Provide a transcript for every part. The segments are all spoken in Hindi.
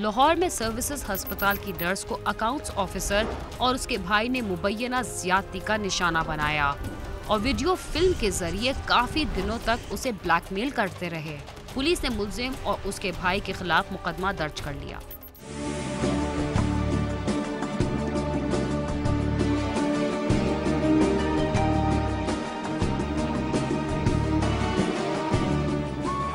लाहौर में सर्विसेज अस्पताल की नर्स को अकाउंट्स ऑफिसर और उसके भाई ने मुबैना ज्यादती का निशाना बनाया और वीडियो फिल्म के जरिए काफी दिनों तक उसे ब्लैकमेल करते रहे। पुलिस ने मुलजिम और उसके भाई के खिलाफ मुकदमा दर्ज कर लिया।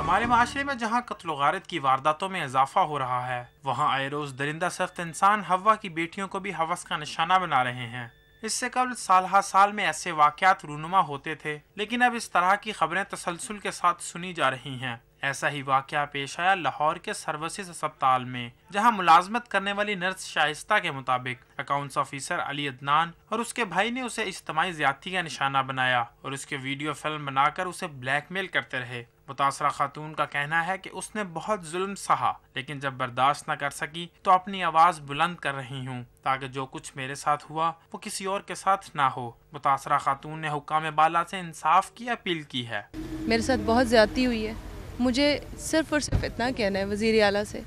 हमारे माशरे में जहाँ कत्ल गारत की वारदातों में इजाफा हो रहा है, वहाँ आए रोज दरिंदा सख्त इंसान हवा की बेटियों को भी हवस का निशाना बना रहे हैं। इससे कबल साल हर साल में ऐसे वाकयात रूनुमा होते थे, लेकिन अब इस तरह की खबरें तसलसल के साथ सुनी जा रही हैं। ऐसा ही वाकया पेश आया लाहौर के सर्विसेज अस्पताल में, जहां मुलाजमत करने वाली नर्स शाइस्ता के मुताबिक अकाउंट्स ऑफिसर अली अदनान और उसके भाई ने उसे इज्तिमाई ज्यादती का निशाना बनाया और उसके वीडियो फिल्म बनाकर उसे ब्लैकमेल करते रहे। मुतासरा खातून का कहना है कि उसने बहुत जुल्म सहा, लेकिन जब बर्दाश्त न कर सकी तो अपनी आवाज बुलंद कर रही हूँ ताकि जो कुछ मेरे साथ हुआ वो किसी और के साथ ना हो। मुतासरा खातून ने हुक्काम बाला से इंसाफ की अपील की है। मेरे साथ बहुत ज्यादती हुई है, मुझे सिर्फ और सिर्फ इतना कहना है वज़ीर आला से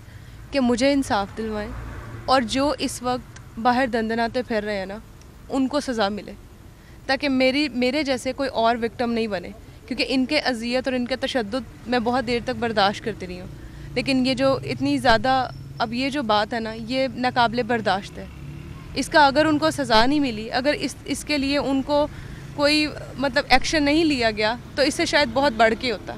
कि मुझे इंसाफ दिलवाएं और जो इस वक्त बाहर दंदनाते फिर रहे हैं ना, उनको सज़ा मिले ताकि मेरे जैसे कोई और विक्टिम नहीं बने, क्योंकि इनके अजियत और इनके तशद्दुद मैं बहुत देर तक बर्दाश्त करती रही हूँ। लेकिन ये जो इतनी ज़्यादा अब ये जो बात है ना, ये नाकाबिले बर्दाश्त है। इसका अगर उनको सज़ा नहीं मिली, अगर इसके लिए उनको कोई मतलब एक्शन नहीं लिया गया तो इससे शायद बहुत बढ़ के होता।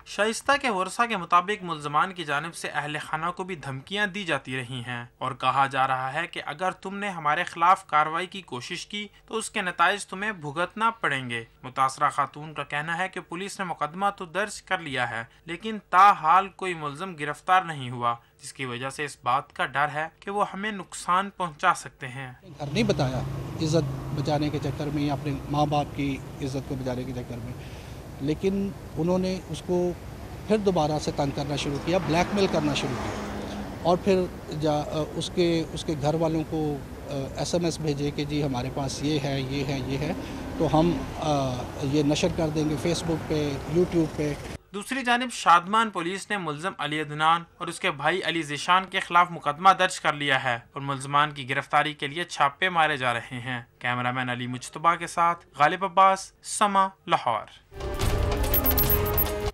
शाइस्ता के वर्सा के मुताबिक मुल्ज़मान की जानिब से अहले खाना को भी धमकियां दी जाती रही हैं और कहा जा रहा है कि अगर तुमने हमारे खिलाफ कार्रवाई की कोशिश की तो उसके नताइज तुम्हें भुगतना पड़ेंगे। मुतासरा खातून का कहना है कि पुलिस ने मुकदमा तो दर्ज कर लिया है, लेकिन ताहाल कोई मुल्ज़िम गिरफ्तार नहीं हुआ, जिसकी वजह से इस बात का डर है कि वो हमें नुकसान पहुँचा सकते हैं। घर नहीं बताया इज्जत बचाने के चक्कर में या अपने माँ बाप की इज्जत को बचाने के चक्कर में, लेकिन उन्होंने उसको फिर दोबारा से तंग करना शुरू किया, ब्लैकमेल करना शुरू किया और फिर उसके घर वालों को SMS भेजे कि जी हमारे पास ये है तो हम ये नशर कर देंगे फेसबुक पे, यूट्यूब पे। दूसरी जानिब शादमान पुलिस ने मुल्ज़िम अली अदनान और उसके भाई अली ज़ीशान के खिलाफ मुकदमा दर्ज कर लिया है और मुल्ज़मान की गिरफ्तारी के लिए छापे मारे जा रहे हैं। कैमरामैन अली मुज्तबा के साथ गालिब अब्बास, समा, लाहौर।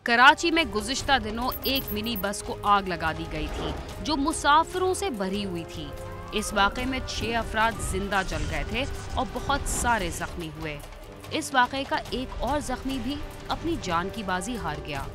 कराची में गुज़िश्ता दिनों एक मिनी बस को आग लगा दी गई थी जो मुसाफिरों से भरी हुई थी। इस वाक़े में 6 अफराद जिंदा जल गए थे और बहुत सारे जख्मी हुए। इस वाक़े का एक और जख्मी भी अपनी जान की बाजी हार गया।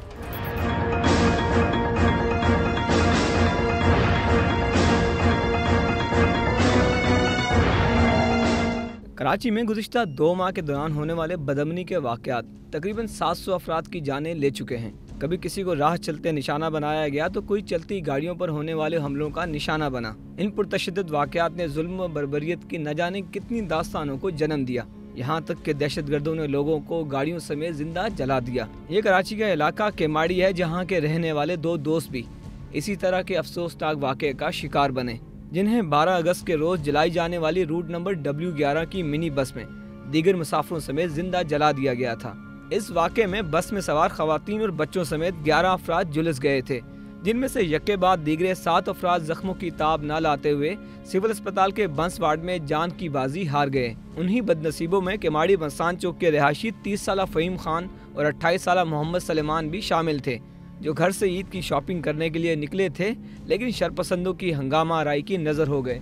कराची में गुज़िश्ता 2 माह के दौरान होने वाले बदअमनी के वाक़यात तकरीबन 700 अफराद की जानें ले चुके हैं। कभी किसी को राह चलते निशाना बनाया गया तो कोई चलती गाड़ियों पर होने वाले हमलों का निशाना बना। इन पुरतशद्दुद वाक़यात ने जुल्म व बर्बरियत की न जाने कितनी दास्तानों को जन्म दिया। यहाँ तक कि दहशतगर्दों ने लोगों को गाड़ियों समेत जिंदा जला दिया। ये कराची का इलाका केमाड़ी है, जहाँ के रहने वाले 2 दोस्त भी इसी तरह के अफसोसनाक वाक़े का शिकार बने, जिन्हें 12 अगस्त के रोज जलाई जाने वाली रूट नंबर W11 की मिनी बस में दीगर मुसाफिरों समेत जिंदा जला दिया गया था। इस वाक़े में बस में सवार खवातीन और बच्चों समेत 11 अफराद झुलस गए थे, जिनमें से यके बाद दीगरे 7 अफराद जख्मों की ताब न लाते हुए सिविल अस्पताल के बंस वार्ड में जान की बाजी हार गए। उन्हीं बदनसीबों में केमाड़ी बंसान चौक के रिहायशी 30 साला फ़हीम खान और 28 साला मोहम्मद सलेमान भी शामिल थे, जो घर से ईद की शॉपिंग करने के लिए निकले थे, लेकिन शरपसंदों की हंगामा आराई की नज़र हो गए।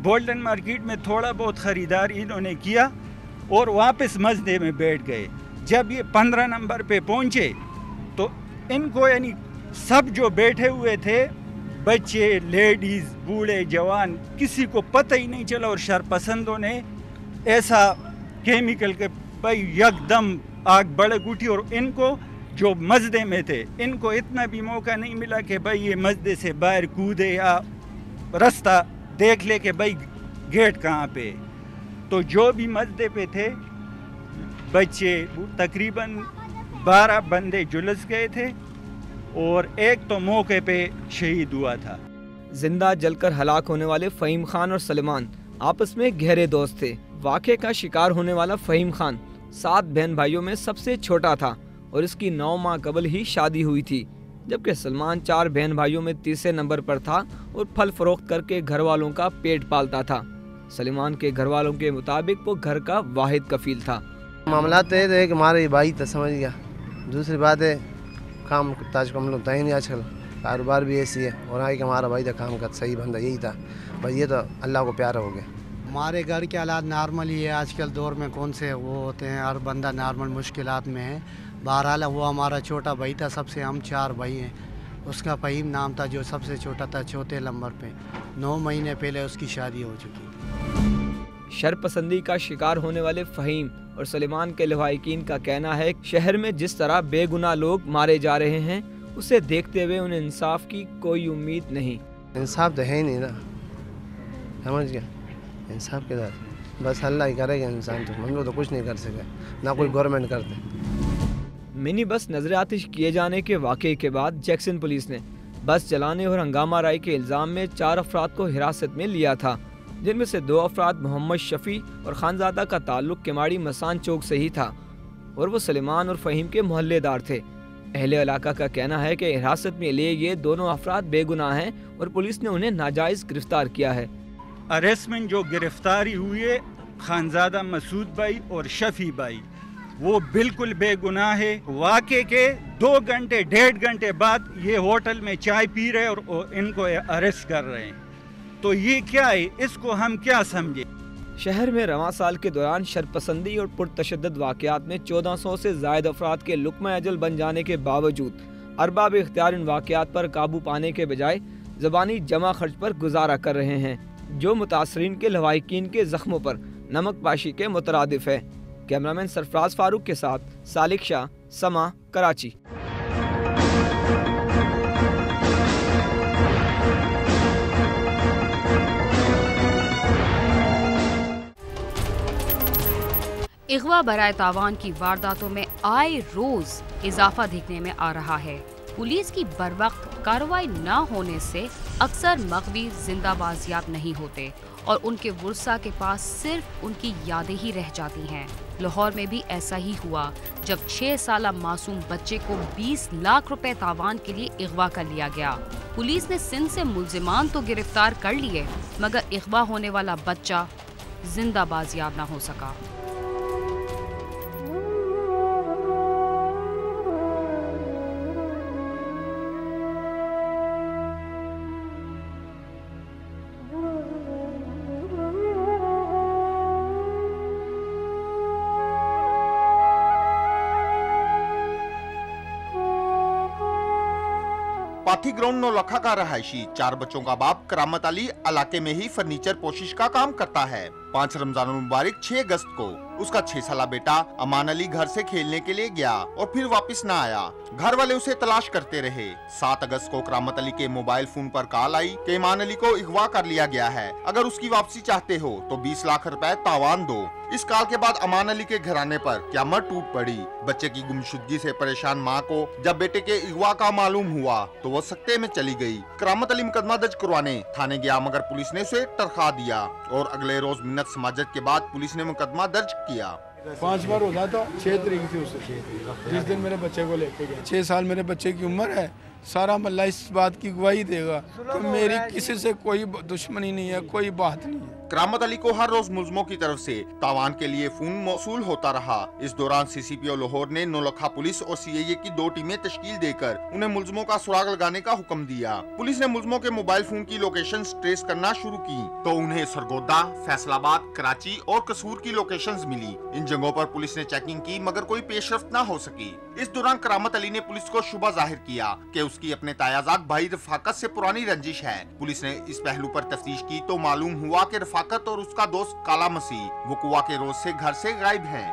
गोल्डन मार्केट में थोड़ा बहुत ख़रीदार इन्होंने किया और वापस मस्जिद में बैठ गए। जब ये 15 नंबर पे पहुँचे तो इनको यानी सब जो बैठे हुए थे, बच्चे, लेडीज़, बूढ़े, जवान, किसी को पता ही नहीं चला और शरपसंदों ने ऐसा केमिकल के भाई यकदम आग भड़क उठी और इनको जो मस्जिद में थे, इनको इतना भी मौका नहीं मिला कि भाई ये मस्जिद से बाहर कूदे या रास्ता देख ले कि भाई गेट कहाँ पे। तो जो भी मस्जिद पे थे बच्चे, तकरीबन 12 बंदे झुलस गए थे और एक तो मौके पे शहीद हुआ था। जिंदा जलकर हलाक होने वाले फ़हीम खान और सलेमान आपस में गहरे दोस्त थे। वाक़े का शिकार होने वाला फ़हीम खान 7 बहन भाइयों में सबसे छोटा था और इसकी 9 माह कबल ही शादी हुई थी, जबकि सलमान 4 बहन भाइयों में तीसरे नंबर पर था और फल फरोख्त करके घर वालों का पेट पालता था। सलमान के घर वालों के मुताबिक वो घर का वाहिद कफील था। मामला तो ये कि हमारे भाई तो समझ गया। दूसरी बात है काम ताज को हम लोग ही नहीं, आजकल कारोबार भी ऐसी है और आई कि हमारा भाई तो काम का सही बंदा यही था। बस ये तो अल्लाह को प्यारा हो गया। हमारे घर के हालात नॉर्मल ही है। आजकल दौर में कौन से वो होते हैं, हर बंदा नॉर्मल मुश्किलात में है। बहरहाल वो हमारा छोटा भाई था, सबसे हम 4 भाई हैं। उसका फ़हीम नाम था जो सबसे छोटा था, चौथे नंबर पे। 9 महीने पहले उसकी शादी हो चुकी। शरपसंदी का शिकार होने वाले फ़हीम और सलेमान के लवाहिकीन का कहना है कि शहर में जिस तरह बेगुनाह लोग मारे जा रहे हैं उसे देखते हुए उन्हें इंसाफ की कोई उम्मीद नहीं। इंसाफ तो है ही नहीं ना, समझ गया। इंसाफ के साथ बस अल्लाह ही करेगा। इंसान तो हम लोग तो कुछ नहीं कर सके, ना कोई गवर्नमेंट करते। मिनी बस नजर आतिश किए जाने के वाक़े के बाद जैक्सन पुलिस ने बस चलाने और हंगामा राय के इल्ज़ाम में 4 अफराद को हिरासत में लिया था, जिनमें से 2 अफराद मोहम्मद शफ़ी और खानजादा का ताल्लुक केमाड़ी मसान चौक से ही था और वो सलेमान और फ़हीम के मोहल्लेदार थे। अहले इलाका का कहना है कि हिरासत में लिए ये दोनों अफराद बेगुनाह हैं और पुलिस ने उन्हें नाजायज़ गिरफ्तार किया है। अरेस्ट में जो गिरफ्तारी हुई है खानजादा मसूद भाई और शफी भाई, वो बिल्कुल बेगुनाह है। वाक़े के 2 घंटे 1.5 घंटे बाद ये होटल में चाय पी रहे और इनको अरेस्ट कर रहे हैं, तो ये क्या है, इसको हम क्या समझे। शहर में रवां साल के दौरान शरपसंदी और पुरतशद्दुद वाक़यात में 1400 से ज़ायद अफराद के लुक्मा अजल बन जाने के बावजूद अरबाब इख्तियार इन वाक़यात पर काबू पाने के बजाय ज़बानी जमा खर्च पर गुजारा कर रहे हैं, जो मुतासरीन के लवाहिकीन के ज़ख्मों पर नमक पाशी के मुतरादिफ है। कैमरामैन सरफराज फारूक के साथ सालिक शाह, समा, कराची। इग़वा बराए तावान की वारदातों में आए रोज इजाफा देखने में आ रहा है। पुलिस की बरवक्त कार्रवाई न होने से अक्सर मग़वी जिंदा बाजियाब नहीं होते और उनके वर्सा के पास सिर्फ उनकी यादें ही रह जाती हैं। लाहौर में भी ऐसा ही हुआ जब 6 साला मासूम बच्चे को 20 लाख रुपए तावान के लिए इग़वा कर लिया गया। पुलिस ने सिंध से मुल्जिमान तो गिरफ्तार कर लिए, मगर इग़वा होने वाला बच्चा जिंदा बाजियाब न हो सका। पाथी ग्राउंड नौलखा का रहायशी 4 बच्चों का बाप करामत अली इलाके में ही फर्नीचर पोशिश का काम करता है। 5 रमजान मुबारक 6 अगस्त को उसका 6 साला बेटा अमान अली घर से खेलने के लिए गया और फिर वापस न आया। घर वाले उसे तलाश करते रहे। 7 अगस्त को करामत अली के मोबाइल फोन पर कॉल आई कि अमान अली को अगवा कर लिया गया है, अगर उसकी वापसी चाहते हो तो 20 लाख रुपए तावान दो। इस कॉल के बाद अमान अली के घराने पर क़यामत टूट पड़ी। बच्चे की गुमशुदगी से परेशान माँ को जब बेटे के अगवा का मालूम हुआ तो वो सख्ते में चली गई। करामत अली मुकदमा दर्ज करवाने थाने गया, मगर पुलिस ने उसे तरखा दिया और अगले रोज मिन्नत समाजत के बाद पुलिस ने मुकदमा दर्ज किया। 5 बार होता था। 6 तारीख थी उससे, जिस दिन मेरे बच्चे को लेके गए। 6 साल मेरे बच्चे की उम्र है। सारा मल्ला इस बात की गवाही देगा कि मेरी किसी से कोई दुश्मनी नहीं है, कोई बात नहीं है। करामत अली को हर रोज मुल्ज़िमों की तरफ से तावान के लिए फोन मौसूल होता रहा। इस दौरान CCPO लाहौर ने नौलखा पुलिस और CIA की 2 टीमें तश्कील देकर उन्हें मुल्ज़िमों का सुराग लगाने का हुक्म दिया। पुलिस ने मुल्ज़िमों के मोबाइल फोन की लोकेशन ट्रेस करना शुरू की तो उन्हें सरगोदा, फैसलाबाद, कराची और कसूर की लोकेशंस मिली। इन जगहों पर पुलिस ने चेकिंग की, मगर कोई पेशरफ्त न हो सकी। इस दौरान करामत अली ने पुलिस को शुबा जाहिर किया कि उसकी अपने तायाजाद भाई रफाकत से पुरानी रंजिश है। पुलिस ने इस पहलू पर तफ्तीश की तो मालूम हुआ कि रफाकत और उसका दोस्त काला मसीह वकुआ के रोज से घर से गायब हैं।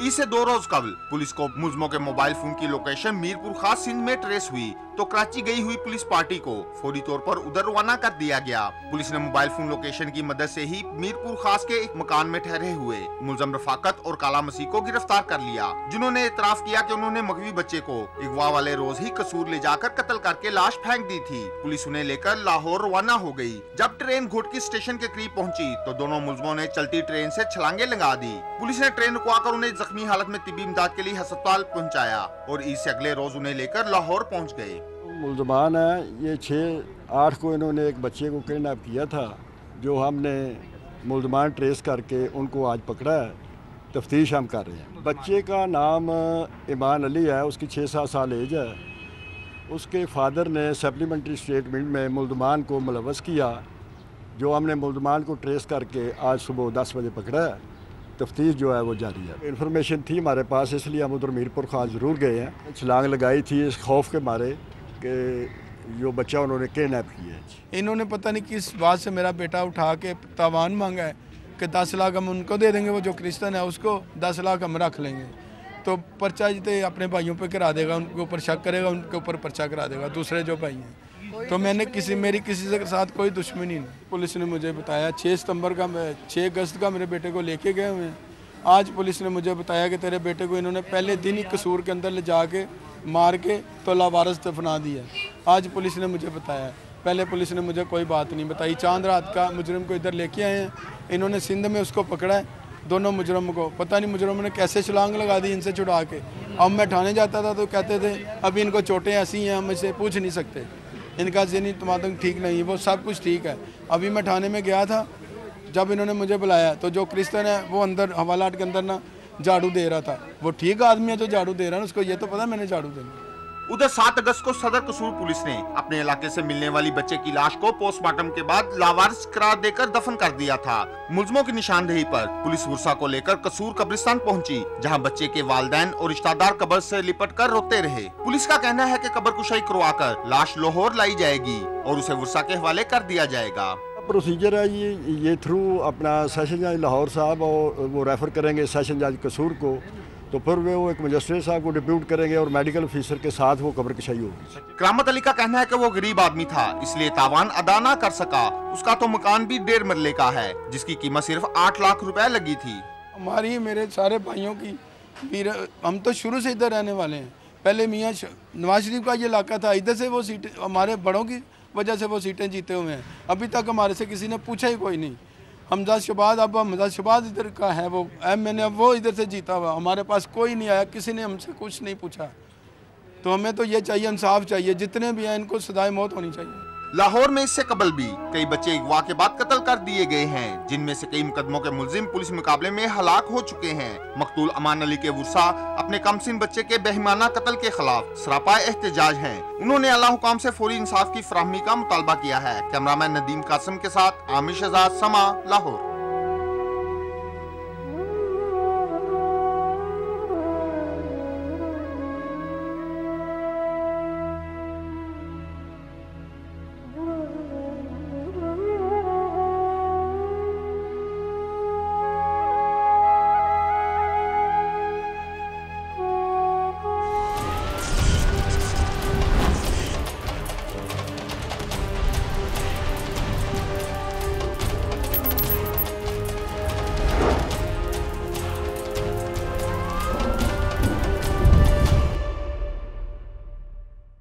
इससे 2 रोज कबल पुलिस को मुल्ज़िमों के मोबाइल फोन की लोकेशन मीरपुर खास सिंध में ट्रेस हुई तो कराची गई हुई पुलिस पार्टी को फौरी तौर पर उधर रवाना कर दिया गया। पुलिस ने मोबाइल फोन लोकेशन की मदद से ही मीरपुर खास के एक मकान में ठहरे हुए मुलजम रफाकत और काला मसीह को गिरफ्तार कर लिया, जिन्होंने इतराफ किया कि उन्होंने मगवी बच्चे को अगवा वाले रोज ही कसूर ले जाकर कत्ल करके लाश फेंक दी थी। पुलिस उन्हें लेकर लाहौर रवाना हो गई। जब ट्रेन घोटकी स्टेशन के करीब पहुंची तो दोनों मुलजमों ने चलती ट्रेन से छलांगे लगा दी। पुलिस ने ट्रेन रुकवाकर उन्हें जख्मी हालत में तिब्बी इमदाद के लिए अस्पताल पहुंचाया और ईद से अगले रोज उन्हें लेकर लाहौर पहुंच गए। मुलजमान है ये 6-8 को इन्होंने एक बच्चे को किडनैप किया था, जो हमने मुलजमान ट्रेस करके उनको आज पकड़ा है, तफ्तीश हम कर रहे हैं। बच्चे का नाम ईमान अली है, उसकी 6-7 साल एज है। उसके फादर ने सप्लीमेंट्री स्टेटमेंट में मुलजमान को मुलव्वस किया, जो हमने मुलजमान को ट्रेस करके आज सुबह 10 बजे पकड़ा है। तफ्तीश जो है वो जारी है। इन्फॉर्मेशन थी हमारे पास, इसलिए हम उधर मीरपुर खास ज़रूर गए हैं। छलांग लगाई थी इस खौफ के मारे कि जो बच्चा उन्होंने किडनैप किया है। इन्होंने पता नहीं किस बात से मेरा बेटा उठा के तावान मांगा है कि 10 लाख हम उनको दे देंगे, वो जो क्रिश्चियन है उसको 10 लाख हम रख लेंगे। तो पर्चा जितने अपने भाइयों पे करा देगा, उनके ऊपर शक करेगा, उनके ऊपर पर्चा करा देगा दूसरे जो भाई हैं। तो मैंने मेरी किसी के साथ कोई दुश्मनी नहीं। पुलिस ने मुझे बताया 6 अगस्त का मेरे बेटे को लेके गए हुए हैं। आज पुलिस ने मुझे बताया कि तेरे बेटे को इन्होंने पहले दिन ही कसूर के अंदर ले जाके मार के तो लावारिस दफना दिया। आज पुलिस ने मुझे बताया, पहले पुलिस ने मुझे कोई बात नहीं बताई। चांद रात का मुजरिम को इधर लेके आए हैं, इन्होंने सिंध में उसको पकड़ा है। दोनों मुजरम को पता नहीं मुजरम ने कैसे छलांग लगा दी इनसे छुड़ा के। अब मैं ठाणे जाता था तो कहते थे अभी इनको चोटें ऐसी हैं, हम इसे पूछ नहीं सकते, इनका ज़हनी तमादन ठीक नहीं। वो सब कुछ ठीक है। अभी मैं ठाणे में गया था, जब इन्होंने मुझे बुलाया तो जो क्रिश्चियन है वो अंदर हवालात के अंदर ना झाड़ू दे रहा था। वो ठीक आदमी है जो झाड़ू दे रहा है, उसको ये तो पता मैंने झाड़ू देना। उधर 7 अगस्त को सदर कसूर पुलिस ने अपने इलाके से मिलने वाली बच्चे की लाश को पोस्टमार्टम के बाद लावारिस करार देकर दफन कर दिया था। मुलजमों की निशानदेही पर पुलिस वर्षा को लेकर कसूर कब्रिस्तान पहुंची, जहां बच्चे के वालिदैन और रिश्तेदार कब्र से लिपट कर रोते रहे। पुलिस का कहना है कि कब्र कुशाई करवाकर लाश लाहौर लाई जाएगी और उसे वर्षा के हवाले कर दिया जाएगा। प्रोसीजर है ये थ्रू अपना सेशन जज लाहौर साहब और वो रेफर करेंगे सेशन जज कसूर को, तो फिर वो एक मजिस्ट्रेट साहब को डिप्यूट करेंगे और मेडिकल ऑफिसर के साथ वो कब्र कशाई होगी। करामत अली का कहना है कि वो गरीब आदमी था, इसलिए तावान अदा ना कर सका। उसका तो मकान भी 1.5 मरले का है, जिसकी कीमत सिर्फ 8 लाख रुपए लगी थी। हमारी मेरे सारे भाइयों की हम तो शुरू से इधर रहने वाले हैं। पहले मियाँ नवाज शरीफ का ये इलाका था, इधर से वो सीटें हमारे बड़ों की वजह से वो सीटें जीते हुए हैं। अभी तक हमारे से किसी ने पूछा ही कोई नहीं। हमजाद शबाज, अब हमजाद शबाज इधर का है, वो मैंने अब वो इधर से जीता हुआ, हमारे पास कोई नहीं आया, किसी ने हमसे कुछ नहीं पूछा। तो हमें तो ये चाहिए, इंसाफ चाहिए। जितने भी हैं इनको सजाए मौत होनी चाहिए। लाहौर में इससे कबल भी कई बच्चे अगवा के बाद कत्ल कर दिए गए हैं, जिनमें से कई मुकदमों के मुलजिम पुलिस मुकाबले में हलाक हो चुके हैं। मकतूल अमान अली के वर्षा अपने कमसिन बच्चे के बेईमाना कत्ल के खिलाफ सरापा एहतजाज हैं। उन्होंने आला हुकाम से फौरी इंसाफ की फराहमी का मुतालबा किया है। कैमरामैन नदीम कासिम के साथ आमिर शहजाद, समा, लाहौर।